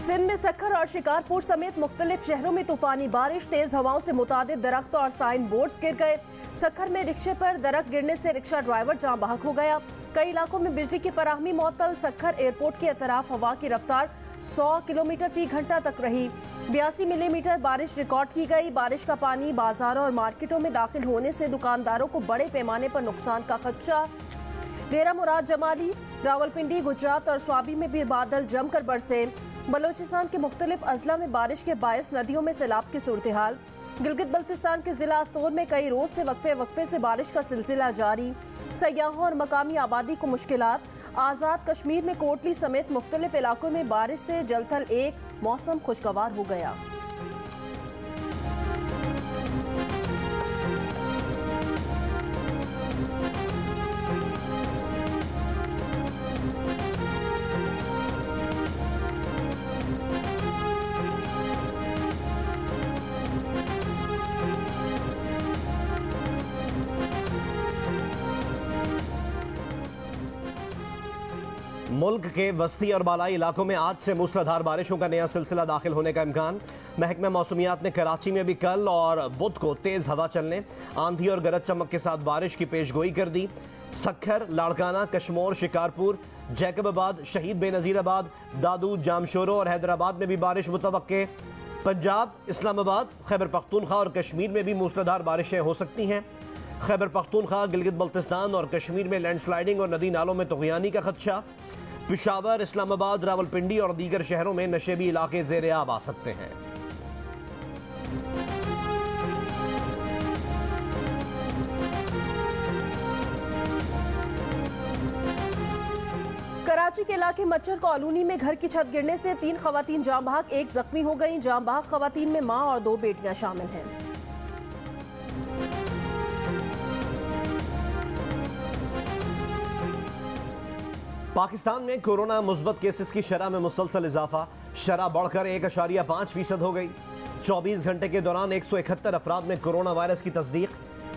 सिंध में सक्खर और शिकारपुर समेत मुख्तलिफ शहरों में तूफानी बारिश, तेज हवाओं से मुतादिद दरख्त और साइन बोर्ड्स गिर गए। सक्खर में रिक्शे पर दरख्त गिरने से रिक्शा ड्राइवर जाँ बहक हो गया। कई इलाकों में बिजली की फराहमी मुअत्तल। सक्खर एयरपोर्ट के अतराफ हवा की रफ्तार 100 किलोमीटर फी घंटा तक रही। 82 मिलीमीटर बारिश रिकॉर्ड की गई। बारिश का पानी बाजारों और मार्केटों में दाखिल होने से दुकानदारों को बड़े पैमाने पर नुकसान का खदशा। डेरा मुराद जमाली, रावलपिंडी, गुजरात और स्वाबी में भी बादल जमकर बरसे। बलोचिस्तान के मुख्तलिफ अजला में बारिश के बायस नदियों में सैलाब की सूरत हाल। गिलगित बल्तिस्तान के जिला अस्तोर में कई रोज से वक्फे से बारिश का सिलसिला जारी। सयाहों और मकामी आबादी को मुश्किलात। आज़ाद कश्मीर में कोटली समेत मुख्तलिफ इलाकों में बारिश से जलथल एक मौसम खुशगवार हो गया। मुल्क के वस्ती और बालाई इलाकों में आज से मूसलाधार बारिशों का नया सिलसिला दाखिल होने का इम्कान। महकमा मौसमियात ने कराची में भी कल और बुध को तेज हवा चलने, आंधी और गरज चमक के साथ बारिश की पेशगोई कर दी। सक्खर, लाड़काना, कशमोर, शिकारपुर, जैकबाबाद, शहीद बेनज़ीराबाद, दादू, जामशोरो और हैदराबाद में भी बारिश मुतवक्के। पंजाब, इस्लामाबाद, खैबर पख्तूनख्वा और कश्मीर में भी मूसलाधार बारिशें हो सकती हैं। खैबर पख्तूनख्वा, गिलगित बल्तिस्तान और कश्मीर में लैंडस्लाइडिंग और नदी नालों में तुग़यानी का खदशा। पेशावर, इस्लामाबाद, रावलपिंडी और दीगर शहरों में नशेबी इलाके ज़ेरे आब आ सकते हैं। कराची के इलाके मच्छर कॉलोनी में घर की छत गिरने से 3 खवातीन जाँ बहक, 1 जख्मी हो गई। जाँ बहक खवातीन में मां और 2 बेटियां शामिल हैं। पाकिस्तान में कोरोना मुस्बत केसेस की शरह में मुसलसल इजाफा, शरह बढ़कर 1.5% हो गई। 24 घंटे के दौरान 171 अफराद में कोरोना वायरस की तस्दीक।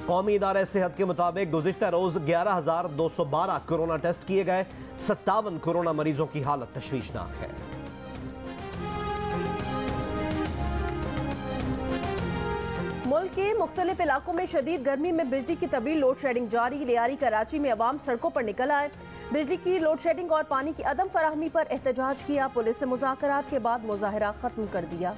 कौमी इदारा सेहत के मुताबिक गुज़िश्ता रोज 11,212 कोरोना टेस्ट किए गए। 57 कोरोना मरीजों की हालत तशवीशनाक है। मुल्क के मुख्तलिफ इलाकों में शदीद गर्मी में बिजली की तवील लोड शेडिंग जारी। लियारी कराची में अवाम सड़कों पर निकल आए, बिजली की लोड शेडिंग और पानी की अदम फराहमी पर एहतजाज किया। पुलिस से मुज़ाकरात के बाद मुजाहिरा खत्म कर दिया।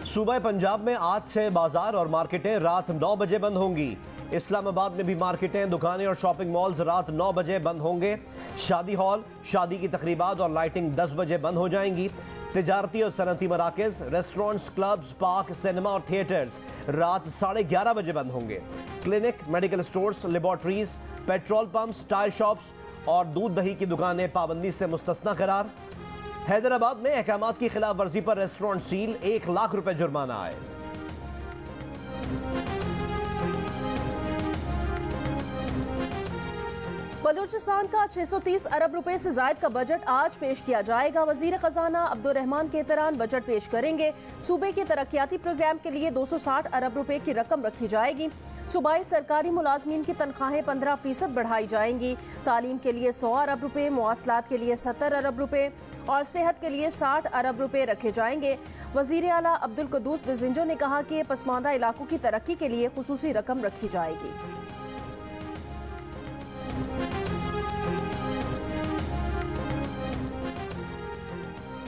सूबा पंजाब में आज से बाजार और मार्केटें रात 9 बजे बंद होंगी। इस्लामाबाद में भी मार्केटें, दुकानें और शॉपिंग मॉल्स रात 9 बजे बंद होंगे। शादी हॉल, शादी की तकरीबात और लाइटिंग 10 बजे बंद हो जाएंगी। तिजारती और सनती मराकज़, रेस्टोरेंट्स, क्लब्स, पार्क, सिनेमा और थिएटर्स रात 11:30 बजे बंद होंगे। Clinic, medical stores, laboratories, petrol pumps, tyre shops और दूध दही की दुकानें पाबंदी से मुस्तस्ना करार। हैदराबाद में अहकामात की खिलाफ वर्जी पर रेस्टोरेंट सील, 1 लाख रुपए जुर्माना आए। बलूचिस्तान का 630 अरब रुपए से जायद का बजट आज पेश किया जाएगा। वजीर खजाना अब्दुर्रहमान केतरान बजट पेश करेंगे। सूबे के तरक्याती प्रोग्राम के लिए 260 अरब रुपए की रकम रखी जाएगी। सूबाई सरकारी मुलाजमीन की तनख्वाहें 15% बढ़ाई जाएंगी। तालीम के लिए 100 अरब रुपए, मवासलात के लिए 70 अरब रुपए और सेहत के लिए 60 अरब रुपए रखे जाएंगे। वजीर आला अब्दुल कुद्दूस बिजिंजो ने कहा कि पसमानदा इलाकों की तरक्की के लिए खुसूसी रकम रखी जाएगी।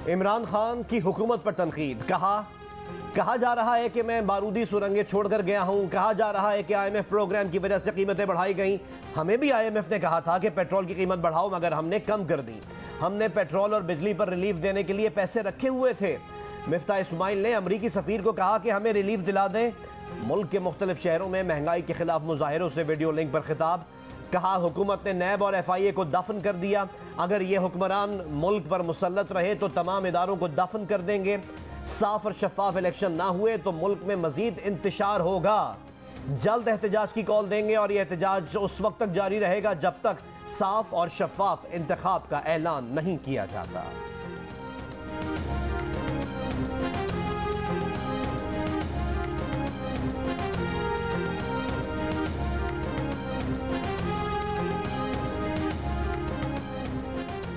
इमरान खान की हुकूमत पर तनकीद। कहा जा रहा है कि मैं बारूदी सुरंगें छोड़कर गया हूं। कहा जा रहा है कि IMF प्रोग्राम की वजह से कीमतें बढ़ाई गई। हमें भी IMF ने कहा था कि पेट्रोल की कीमत बढ़ाओ, मगर हमने कम कर दी। हमने पेट्रोल और बिजली पर रिलीफ देने के लिए पैसे रखे हुए थे। मिफ्ता इस्माइल ने अमरीकी सफीर को कहा कि हमें रिलीफ दिला दें। मुल्क के मुख्तलिफ शहरों में महंगाई के खिलाफ मुजाहिरों से वीडियो लिंक पर खिताब। कहा हुकूमत ने नैब और FIA को दफन कर दिया। अगर ये हुक्मरान मुल्क पर मुसल्लत रहे तो तमाम इदारों को दफन कर देंगे। साफ और शफाफ इलेक्शन ना हुए तो मुल्क में मजीद इंतशार होगा। जल्द एहतजाज की कॉल देंगे और यह एहतजाज उस वक्त तक जारी रहेगा जब तक साफ और शफाफ इंतखाब का ऐलान नहीं किया जाता।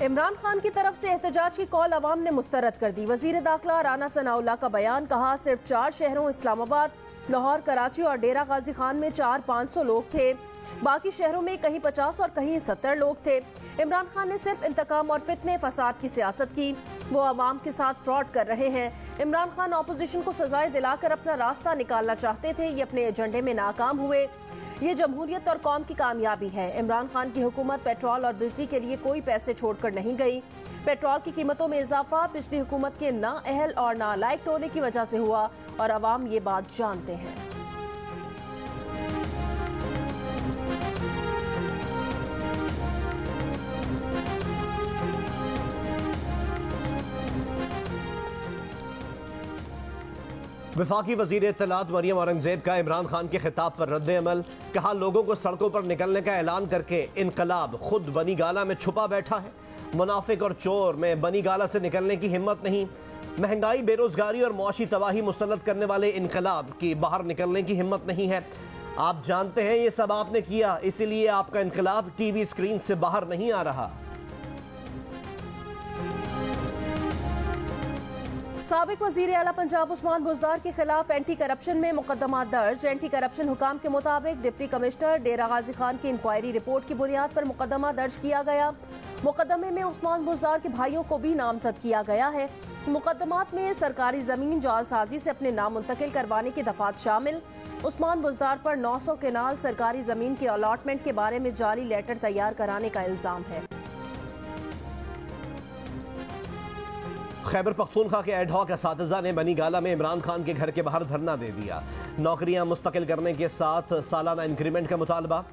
इमरान खान की तरफ से एहतजाज की कॉल अवाम ने मुस्तरद कर दी। वजीर दाखिला राना सनाउल्लाह का बयान, कहा सिर्फ 4 शहरों इस्लामाबाद, लाहौर, कराची और डेरा गाजी खान में 400-500 लोग थे, बाकी शहरों में कहीं 50 और कहीं 70 लोग थे। इमरान खान ने सिर्फ इंतकाम और फितने फसाद की सियासत की, वो अवाम के साथ फ्रॉड कर रहे हैं। इमरान खान ऑपोजिशन को सजाएं दिलाकर अपना रास्ता निकालना चाहते थे, ये अपने एजेंडे में नाकाम हुए। ये जमहूरियत और कौम की कामयाबी है। इमरान खान की हुकूमत पेट्रोल और बिजली के लिए कोई पैसे छोड़कर नहीं गई। पेट्रोल की कीमतों में इजाफा पिछली हुकूमत के नाअहल और नालायक टोले की वजह से हुआ और अवाम ये बात जानते हैं। वफाकी वजीर इत्तलात मरियम औरंगजेब का इमरान खान के खिताब पर रद्द अमल, कहा लोगों को सड़कों पर निकलने का ऐलान करके इनकलाब खुद बनी गाला में छुपा बैठा है। मुनाफिक और चोर में बनी गाला से निकलने की हिम्मत नहीं। महंगाई, बेरोजगारी और मुआशी तबाही मुसल्लत करने वाले इनकलाब की बाहर निकलने की हिम्मत नहीं है। आप जानते हैं ये सब आपने किया, इसीलिए आपका इनकलाब टीवी स्क्रीन से बाहर नहीं आ रहा। साबिक वजीर आला पंजाब उस्मान बुज़दार के खिलाफ एंटी करप्शन में मुकदमा दर्ज। एंटी करप्शन हुकाम के मुताबिक डिप्टी कमिश्नर डेरा गाजी खान की इंक्वायरी रिपोर्ट की बुनियाद पर मुकदमा दर्ज किया गया। मुकदमे में उस्मान बुज़दार के भाइयों को भी नामजद किया गया है। मुकदमात में सरकारी जमीन जालसाजी से अपने नाम मुंतकिल करवाने की दफात शामिल। उस्मान बुज़दार पर 900 केनाल सरकारी जमीन के अलॉटमेंट के बारे में जाली लेटर तैयार कराने का इल्जाम है। खैबर पख्तूनख्वा के एडहॉक असातिज़ा ने बनी गाला में इमरान खान के घर के बाहर धरना दे दिया। नौकरियां मुस्तकिल करने के साथ सालाना इंक्रीमेंट का मुतालबा।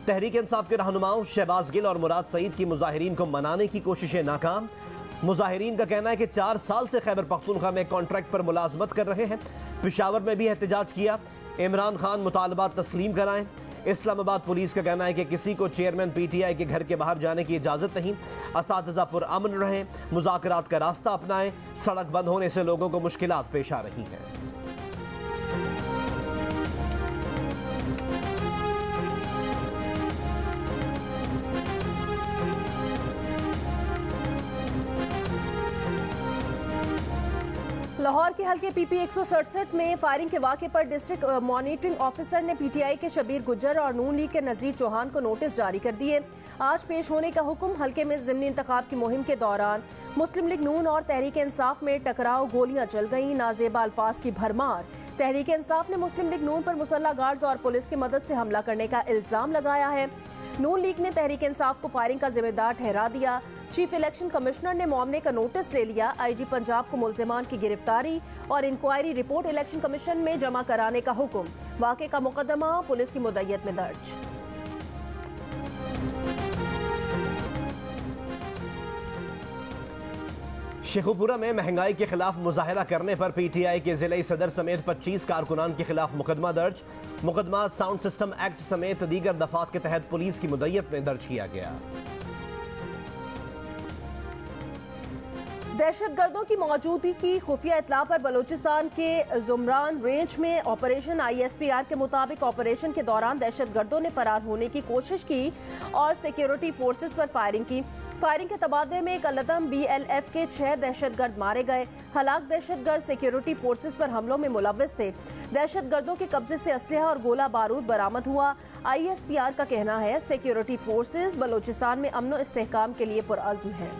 तहरीक इंसाफ के रहनुमाओं शहबाज गिल और मुराद सईद की मुजाहिरीन को मनाने की कोशिशें नाकाम। मुजाहिरीन का कहना है कि 4 साल से खैबर पख्तूनख्वा में कॉन्ट्रैक्ट पर मुलाजमत कर रहे हैं। पेशावर में भी एहतजाज किया। इमरान खान मुतालबात तस्लीम कराएं। इस्लामाबाद पुलिस का कहना है कि किसी को चेयरमैन PTI के घर के बाहर जाने की इजाज़त नहीं। असातिज़ा पुरअमन रहें, मुज़ाकरात का रास्ता अपनाएं। सड़क बंद होने से लोगों को मुश्किलात पेश आ रही हैं। लाहौर के हल्के PP 167 में फायरिंग के वाक़े पर डिस्ट्रिक्ट मॉनिटरिंग ऑफिसर ने PTI के शबीर गुज्जर और नून लीग के नज़ीर चौहान को नोटिस जारी कर दिए। आज पेश होने का हुक्म। हल्के में ज़िमनी इंतखाब की मुहिम के दौरान मुस्लिम लीग नून और तहरीक इंसाफ में टकराव, गोलियां चल गईं, नाजेबा अल्फाज की भरमार। तहरीक इंसाफ ने मुस्लिम लीग नून पर मुसल्लह गार्ड्स और पुलिस की मदद से हमला करने का इल्जाम लगाया है। नून लीग ने तहरीक इंसाफ को फायरिंग का जिम्मेदार ठहरा दिया। चीफ इलेक्शन कमिश्नर ने मामले का नोटिस ले लिया। IG पंजाब को मुल्जिमान की गिरफ्तारी और इंक्वायरी रिपोर्ट इलेक्शन कमीशन में जमा कराने का हुक्म। वाक़े का मुकदमा पुलिस की मुद्दत में दर्ज। शेखुपुरा में महंगाई के खिलाफ मुजाहरा करने पर PTI के जिले सदर समेत 25 कारकुनान के खिलाफ मुकदमा दर्ज। मुकदमा साउंड सिस्टम एक्ट समेत दीगर दफात के तहत पुलिस की मुद्दत में दर्ज किया गया। दहशतगर्दों की मौजूदगी की खुफिया इतला पर बलूचिस्तान के जुमरान रेंज में ऑपरेशन। ISPR के मुताबिक ऑपरेशन के दौरान दहशतगर्दों ने फरार होने की कोशिश की और सिक्योरिटी फोर्सेस पर फायरिंग की। फायरिंग के तबादले में कलदम BLF के 6 दहशतगर्द मारे गए। हलाक दहशतगर्द सिक्योरिटी फोर्सेस पर हमलों में मुलव्विस थे। दहशतगर्दों के कब्जे से असलहा और गोला बारूद बरामद हुआ। ISPR का कहना है सिक्योरिटी फोर्सेस बलूचिस्तान में अमन व इस्तेहकाम के लिए पुरअज़्म हैं।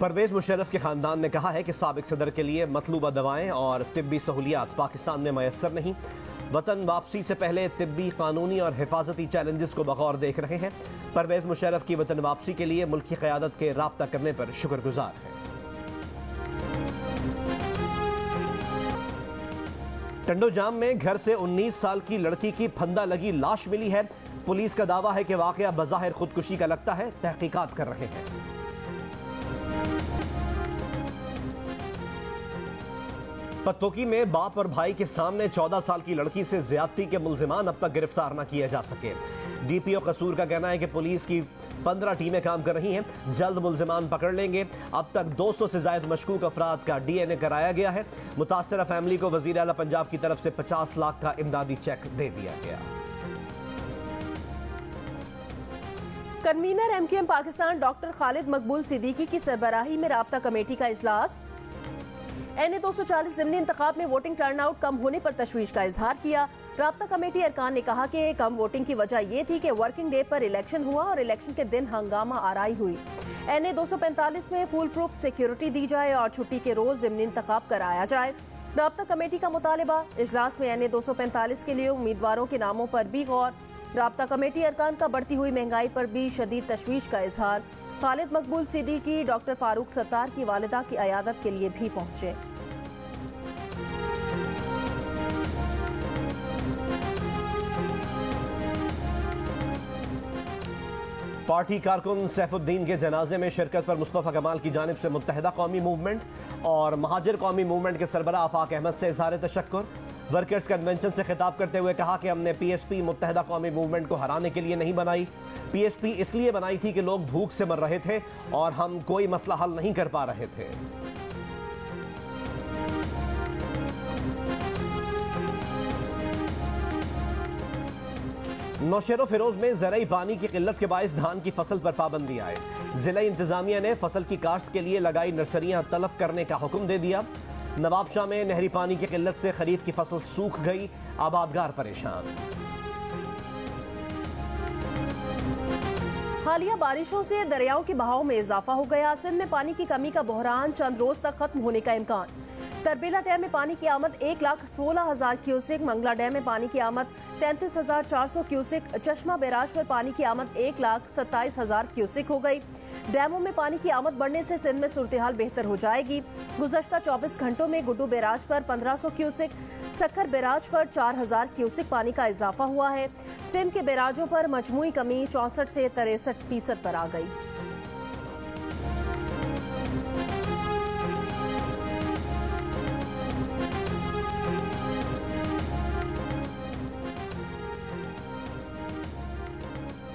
परवेज मुशर्रफ के खानदान ने कहा है कि साबिक सदर के लिए मतलूबा दवाएं और तिब्बी सहूलियात पाकिस्तान में मैसर नहीं। वतन वापसी से पहले तिब्बी, कानूनी और हिफाजती चैलेंजेस को बगौर देख रहे हैं। परवेज मुशर्रफ की वतन वापसी के लिए मुल्क की क़यादत के राब्ता करने पर शुक्रगुजार हैं। टंडोजाम में घर से 19 साल की लड़की की फंदा लगी लाश मिली है। पुलिस का दावा है कि वाकया बज़ाहिर खुदकुशी का लगता है। तहकीकात कर रहे हैं। पत्तोकी में बाप और भाई के सामने 14 साल की लड़की से ज्यादती के मुल्जिमान अब तक गिरफ्तार न किए जा सके। DPO कसूर का कहना है कि पुलिस की 15 टीमें काम कर रही हैं। जल्द मुल्जिमान पकड़ लेंगे। अब तक 200 से ज्यादा मशकूक अफराद का DNA कराया गया है। मुतासरा फैमिली को वजीर आला पंजाब की तरफ से 50 लाख का इमदादी चेक दे दिया गया। Convener MQM Pakistan doctor Khalid मकबूल सिद्दीकी की सरबराही में राब्ता कमेटी का इजलास। NA 240 ज़िमनी इंतखाब में वोटिंग टर्नआउट कम होने पर तशवीश का इजहार किया। राब्ता कमेटी अरकान ने कहा कि कम वोटिंग की वजह ये थी कि वर्किंग डे पर इलेक्शन हुआ और इलेक्शन के दिन हंगामा आराई हुई। NA 245 में फुल प्रूफ सिक्योरिटी दी जाए और छुट्टी के रोज ज़िमनी इंतखाब कराया जाए। राब्ता कमेटी का मुतालिबा। इजलास में NA 245 के लिए उम्मीदवारों के नामों पर भी गौर। राब्ता कमेटी अरकान का बढ़ती हुई महंगाई पर भी शदीद तशवीश का इजहार। खालिद मकबूल सिद्दीकी डॉक्टर फारूक सत्तार की वालिदा की अयादत के लिए भी पहुंचे। पार्टी कारकुन सैफुद्दीन के जनाजे में शिरकत पर मुस्तफा कमाल की जानिब से मुत्तहिदा कौमी मूवमेंट और महाजिर कौमी मूवमेंट के सरबरा आफाक अहमद से इजहार तशक्कुर। वर्कर्स कन्वेंशन से खिताब करते हुए कहा कि हमने PSP मुत्तहिदा कौमी मूवमेंट को हराने के लिए नहीं बनाई। PSP इसलिए बनाई थी कि लोग भूख से मर रहे थे और हम कोई मसला हल नहीं कर पा रहे थे। नौशेरो फिरोज में ज़राई पानी की किल्लत के बायस धान की फसल पर पाबंदी आए। जिला इंतजामिया ने फसल की काश्त के लिए लगाई नर्सरियां तलब करने का हुक्म दे दिया। नवाबशाह में नहरी पानी की किल्लत से खरीफ की फसल सूख गई, आबादगार परेशान। हालिया बारिशों से दरियाओं के बहाव में इजाफा हो गया। सिंध में पानी की कमी का बहरान चंद रोज तक खत्म होने का इम्कान। तरबेला डैम में पानी की आमद 1,16,000 क्यूसेक, मंगला डैम में पानी की आमद 33,400 क्यूसेक, चश्मा बैराज पर पानी की आमद 1,27,000 क्यूसेक हो गई। डैमों में पानी की आमद बढ़ने से सिंध में सूरत हाल बेहतर हो जाएगी। गुज़श्ता 24 घंटों में गुड्डू बैराज पर 1500 क्यूसेक, सक्कर बैराज पर 4,000 क्यूसेक पानी का इजाफा हुआ है। सिंध के बैराजों पर मजमूई कमी 64 से 63% पर आ गई।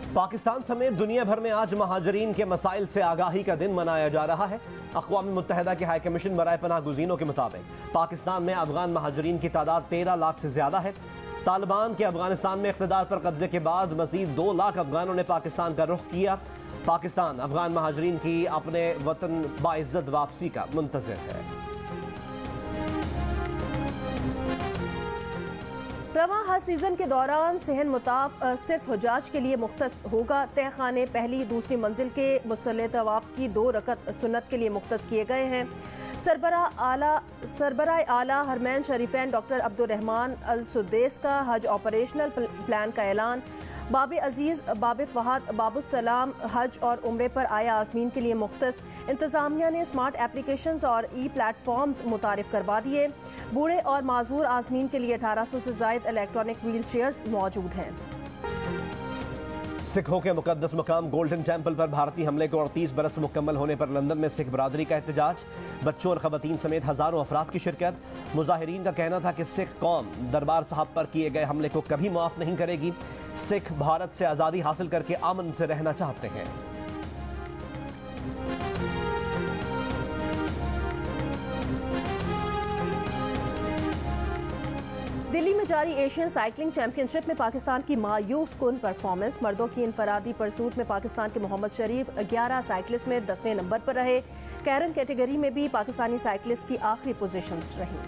पाकिस्तान समेत दुनिया भर में आज महाजरीन के मसाइल से आगाही का दिन मनाया जा रहा है। अक़वाम मुत्तहिदा के हाई कमीशन बराए पनाह गुज़ीनों के मुताबिक पाकिस्तान में अफगान महाजरीन की तादाद 13 लाख से ज्यादा है। तालिबान के अफगानिस्तान में इक़्तिदार पर कब्जे के बाद मजीद 2 लाख अफगानों ने पाकिस्तान का रुख किया। पाकिस्तान अफगान महाजरीन की अपने वतन बाइज्जत वापसी का मुंतज़िर है। रवां हज सीजन के दौरान सहन मुताफ सिर्फ हुजाज के लिए मुख्तस होगा। तहखाने पहली दूसरी मंजिल के मुसल्ले तवाफ की 2 रकत सुन्नत के लिए मुख्तस किए गए हैं। सरबराह आला हरमैन शरीफैन डॉक्टर अब्दुर्रहमान अल सुद्देस का हज ऑपरेशनल प्लान का ऐलान। बाबे अजीज, बाबे फहद, बाबुसलाम हज और उम्रे पर आया आज़मीन के लिए मुख्तस। इंतज़ामिया ने स्मार्ट एप्लीकेशंस और प्लेटफॉर्म्स मुतारिफ करवा दिए। बूढ़े और माजूर आज़मीन के लिए 1800 से ज़ायद इलेक्ट्रॉनिक व्हील चेयर्स मौजूद हैं। सिखों के मुकद्दस मुकाम गोल्डन टेम्पल पर भारतीय हमले को 38 बरस मुकम्मल होने पर लंदन में सिख बरादरी का एहतजाज। बच्चों और खवातीन समेत हजारों अफराद की शिरकत। मुजाहिरीन का कहना था कि सिख कौम दरबार साहब पर किए गए हमले को कभी माफ नहीं करेगी। सिख भारत से आज़ादी हासिल करके अमन से रहना चाहते हैं। दिल्ली में जारी एशियन साइकिलिंग चैंपियनशिप में पाकिस्तान की मायूस कुन परफॉर्मेंस। मर्दों की इनफरादी परसूट में पाकिस्तान के मोहम्मद शरीफ 11 साइकिलिस्ट में 10वें नंबर पर रहे। कैरन कैटेगरी में भी पाकिस्तानी साइकिलिस्ट की आखिरी पोजीशंस रहीं।